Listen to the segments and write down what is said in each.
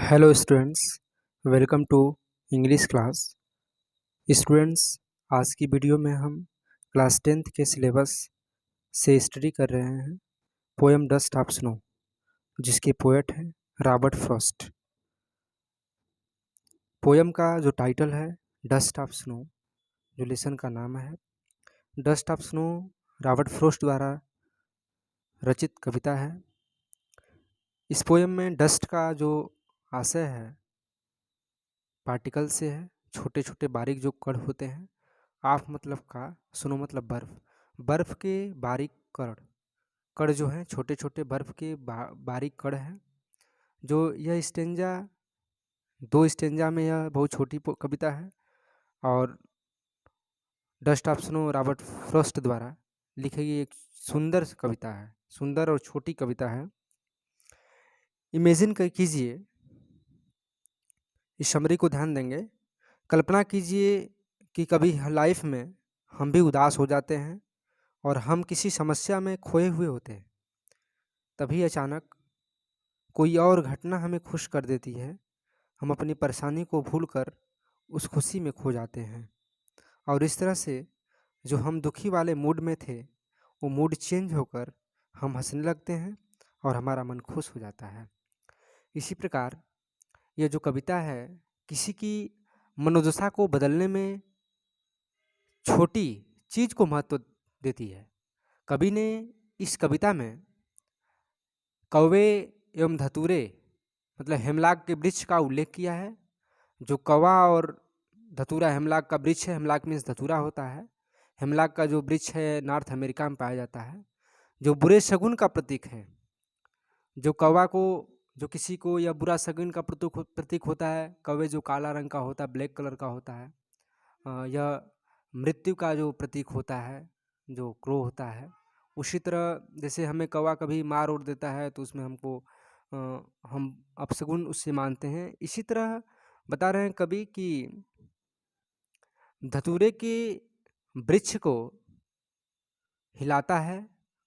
Hello students, welcome to English class. Students, आज की video में हम क्लास 10th के सिलेबस से स्टडी कर रहे हैं पोएम डस्ट ऑफ स्नो, जिसके पोएट हैं रॉबर्ट फ्रॉस्ट। पोएम का जो टाइटल है डस्ट ऑफ स्नो, जो लेसन का नाम है dust of snow, Robert Frost द्वारा रचित कविता है। इस पोएम में डस्ट का जो आशय है पार्टिकल से है, छोटे छोटे बारीक जो कण होते हैं। ऑफ मतलब का, स्नो मतलब बर्फ, बर्फ के बारीक कण कण जो हैं, छोटे छोटे बर्फ के बारीक कण हैं। जो यह स्टेंजा, दो स्टेंजा में यह बहुत छोटी कविता है और dust of snow Robert Frost द्वारा लिखी गई एक सुंदर कविता है, सुंदर और छोटी कविता है। इमेजिन कीजिए, इस समरी को ध्यान देंगे। कल्पना कीजिए कि कभी लाइफ में हम भी उदास हो जाते हैं और हम किसी समस्या में खोए हुए होते हैं। तभी अचानक कोई और घटना हमें खुश कर देती है। हम अपनी परेशानी को भूलकर उस खुशी में खो जाते हैं और इस तरह से जो हम दुखी वाले मूड में थे, वो मूड चेंज होकर हम हंसने लगते हैं और हमारा मन खुश हो जाता है। इसी प्रकार यह जो कविता है किसी की मनोदशा को बदलने में छोटी चीज़ को महत्व देती है। कवि ने इस कविता में कौवे एवं धतूरे मतलब हेमलाक के वृक्ष का उल्लेख किया है। जो कौवा और धतूरा हेमलाक का वृक्ष है, हेमलाक मीन्स धतूरा होता है। हेमलाक का जो वृक्ष है नॉर्थ अमेरिका में पाया जाता है, जो बुरे शगुन का प्रतीक है। जो कौवा को, जो किसी को यह बुरा शगुन का प्रतीक होता है। कौवे जो काला रंग का होता है, ब्लैक कलर का होता है, यह मृत्यु का जो प्रतीक होता है, जो क्रो होता है। उसी तरह जैसे हमें कौवा कभी मार उड़ देता है तो उसमें हमको हम अपशगुन उससे मानते हैं। इसी तरह बता रहे हैं कवि कि धतूरे के वृक्ष को हिलाता है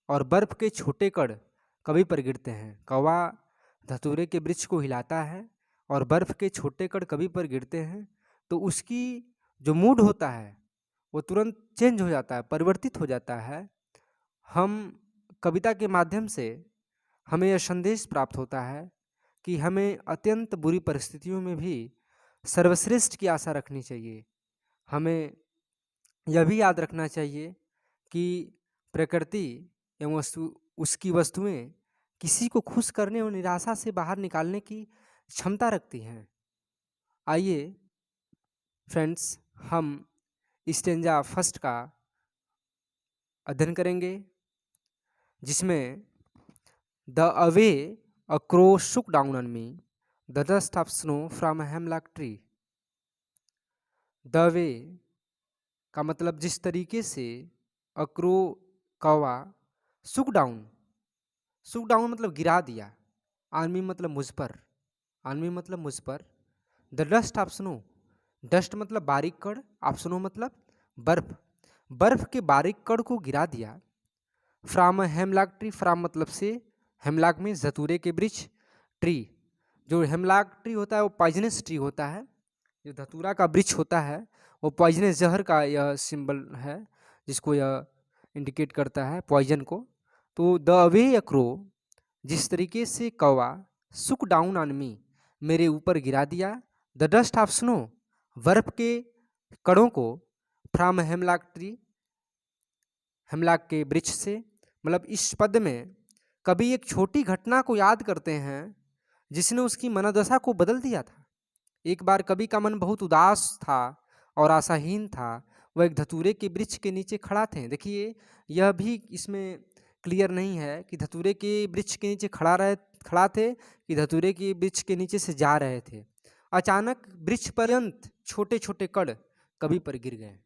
और बर्फ के छोटे कण कभी पर गिरते हैं। कौवा धतूरे के वृक्ष को हिलाता है और बर्फ के छोटे कण कभी पर गिरते हैं, तो उसकी जो मूड होता है वो तुरंत चेंज हो जाता है, परिवर्तित हो जाता है। हम कविता के माध्यम से हमें यह संदेश प्राप्त होता है कि हमें अत्यंत बुरी परिस्थितियों में भी सर्वश्रेष्ठ की आशा रखनी चाहिए। हमें यह भी याद रखना चाहिए कि प्रकृति एवं उसकी वस्तुएं किसी को खुश करने और निराशा से बाहर निकालने की क्षमता रखती हैं। आइए फ्रेंड्स, हम स्टेंजा फर्स्ट का अध्ययन करेंगे, जिसमें the away a crow Shuk down on me the dust of snow from a hemlock tree. The way का मतलब जिस तरीके से, अक्रो कौवा, शुक डाउन, शुक डाउन मतलब गिरा दिया, आर्मी मतलब मुझ पर, आर्मी मतलब मुझ पर। The dust of snow, dust मतलब बारीक कण, ऑफ स्नो मतलब बर्फ, बर्फ के बारीक कण को गिरा दिया। फ्रॉम हेमलॉक ट्री, फ्रॉम मतलब से, हेमलॉक में जतूरे के वृक्ष, ट्री, जो हेमलॉक ट्री होता है वो पॉइजनस ट्री होता है। जो धतूरा का वृक्ष होता है वो पॉइजनस जहर का यह सिंबल है, जिसको यह इंडिकेट करता है पॉइजन को। तो द अवे अ क्रो, जिस तरीके से कौवा, सुक डाउन ऑन मी, मेरे ऊपर गिरा दिया, द डस्ट ऑफ स्नो, बर्फ के कणों को, फ्रॉम हेमलॉक ट्री, हेमलॉक के वृक्ष से। मतलब इस पद में कभी एक छोटी घटना को याद करते हैं जिसने उसकी मनोदशा को बदल दिया था। एक बार कवि का मन बहुत उदास था और आशाहीन था। वह एक धतूरे के वृक्ष के नीचे खड़ा थे। देखिए, यह भी इसमें क्लियर नहीं है कि धतूरे के वृक्ष के नीचे खड़ा थे कि धतूरे के वृक्ष के नीचे से जा रहे थे। अचानक वृक्ष पर्यंत छोटे छोटे कण कवि पर गिर गए।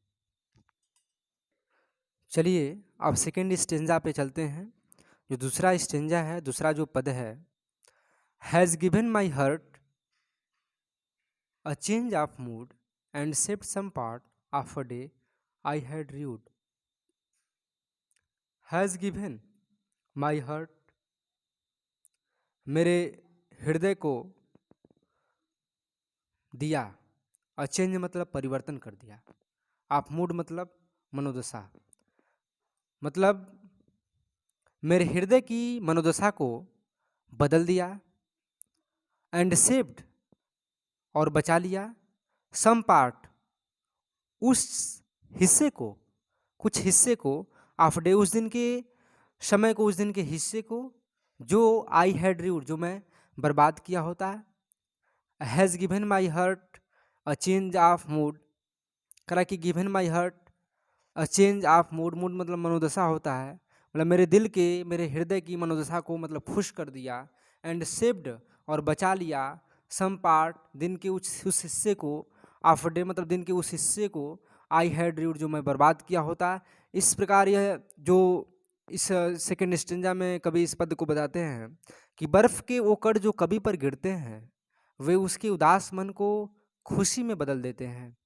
चलिए अब सेकेंड स्टेंजा पे चलते हैं। जो दूसरा स्टेंजा है, दूसरा जो पद है, has given my hurt a change of mood and saved some part of a day I had rued. Has given my heart, मेरे हृदय को दिया। अ चेंज मतलब परिवर्तन कर दिया। ऑफ मूड मतलब मनोदशा। मतलब मेरे हृदय की मनोदशा को बदल दिया। एंड सेव्ड और बचा लिया। सम पार्ट उस हिस्से को, कुछ हिस्से को, ऑफ डे उस दिन के समय को, उस दिन के हिस्से को जो आई हैड रूड जो मैं बर्बाद किया होता है। Has given my hurt a change of mood. करा कि given my hurt a change of mood. Mood मतलब मनोदशा होता है। मतलब मेरे दिल के, मेरे हृदय की मनोदशा को मतलब खुश कर दिया। एंड सेव्ड और बचा लिया। सम पार्ट दिन के उस हिस्से को। ऑफ डे मतलब दिन के उस हिस्से को। आई हैड रीड जो मैं बर्बाद किया होता। इस प्रकार यह जो इस सेकंड स्टेंजा में कवि इस पद को बताते हैं कि बर्फ के वो कण जो कवि पर गिरते हैं वे उसके उदास मन को खुशी में बदल देते हैं।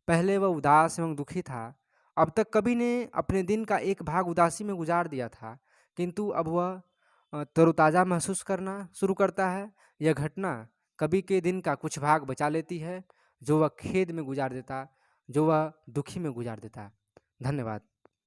पहले वह उदास एवं दुखी था। अब तक कवि ने अपने दिन का एक भाग उदासी में गुजार दिया था, किंतु अब वह तरोताज़ा महसूस करना शुरू करता है। यह घटना कवि के दिन का कुछ भाग बचा लेती है, जो वह खेद में गुजार देता, जो वह दुखी में गुजार देता। धन्यवाद।